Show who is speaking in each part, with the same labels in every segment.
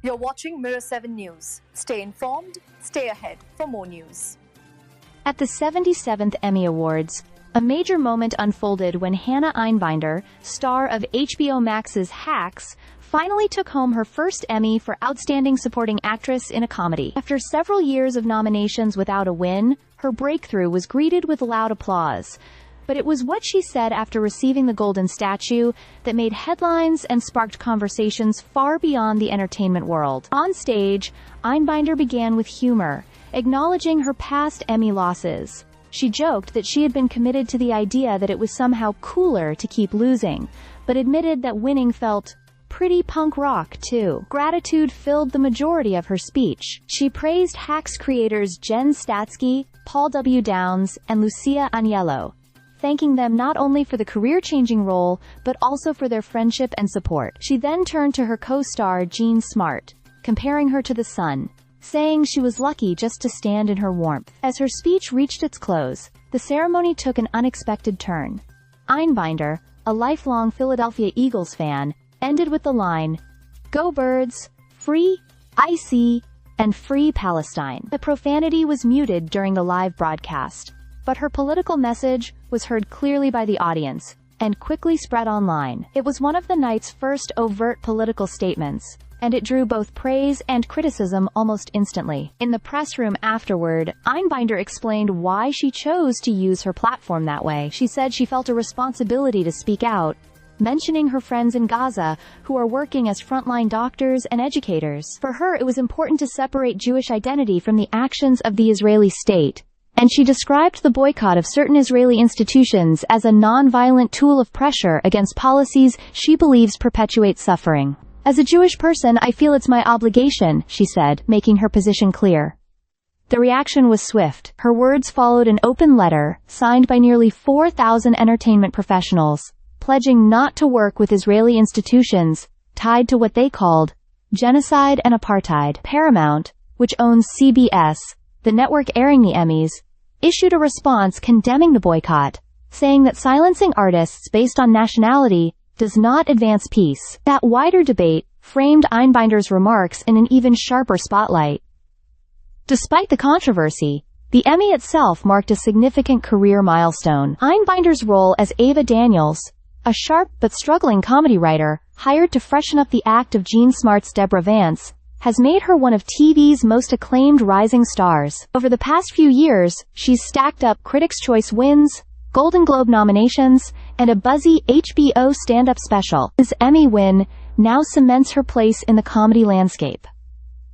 Speaker 1: You're watching Mirror 7 News. Stay informed, stay ahead for more news.
Speaker 2: At the 77th Emmy Awards, a major moment unfolded when Hannah Einbinder, star of HBO Max's Hacks, finally took home her first Emmy for Outstanding Supporting Actress in a Comedy. After several years of nominations without a win, her breakthrough was greeted with loud applause. But it was what she said after receiving the Golden Statue that made headlines and sparked conversations far beyond the entertainment world. On stage, Einbinder began with humor, acknowledging her past Emmy losses. She joked that she had been committed to the idea that it was somehow cooler to keep losing, but admitted that winning felt pretty punk rock, too. Gratitude filled the majority of her speech. She praised Hacks creators Jen Statsky, Paul W. Downs, and Lucia Aniello, thanking them not only for the career-changing role, but also for their friendship and support. She then turned to her co-star Jean Smart, comparing her to the sun, saying she was lucky just to stand in her warmth. As her speech reached its close, the ceremony took an unexpected turn. Einbinder, a lifelong Philadelphia Eagles fan, ended with the line, "Go Birds, Free, IC, and Free Palestine." The profanity was muted during the live broadcast, but her political message was heard clearly by the audience, and quickly spread online. It was one of the night's first overt political statements, and it drew both praise and criticism almost instantly. In the press room afterward, Einbinder explained why she chose to use her platform that way. She said she felt a responsibility to speak out, mentioning her friends in Gaza who are working as frontline doctors and educators. For her, it was important to separate Jewish identity from the actions of the Israeli state, and she described the boycott of certain Israeli institutions as a non-violent tool of pressure against policies she believes perpetuate suffering. "As a Jewish person, I feel it's my obligation," she said, making her position clear. The reaction was swift. Her words followed an open letter, signed by nearly 4,000 entertainment professionals, pledging not to work with Israeli institutions tied to what they called genocide and apartheid. Paramount, which owns CBS, the network airing the Emmys, issued a response condemning the boycott, saying that silencing artists based on nationality does not advance peace. That wider debate framed Einbinder's remarks in an even sharper spotlight. Despite the controversy, the Emmy itself marked a significant career milestone. Einbinder's role as Ava Daniels, a sharp but struggling comedy writer, hired to freshen up the act of Jean Smart's Deborah Vance, has made her one of TV's most acclaimed rising stars. Over the past few years, she's stacked up Critics' Choice wins, Golden Globe nominations, and a buzzy HBO stand-up special. This Emmy win now cements her place in the comedy landscape.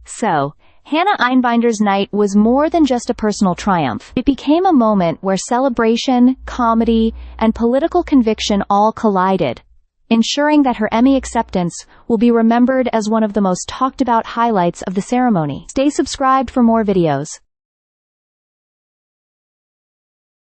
Speaker 2: So, Hannah Einbinder's night was more than just a personal triumph. It became a moment where celebration, comedy, and political conviction all collided, ensuring that her Emmy acceptance will be remembered as one of the most talked about highlights of the ceremony. Stay subscribed for more videos.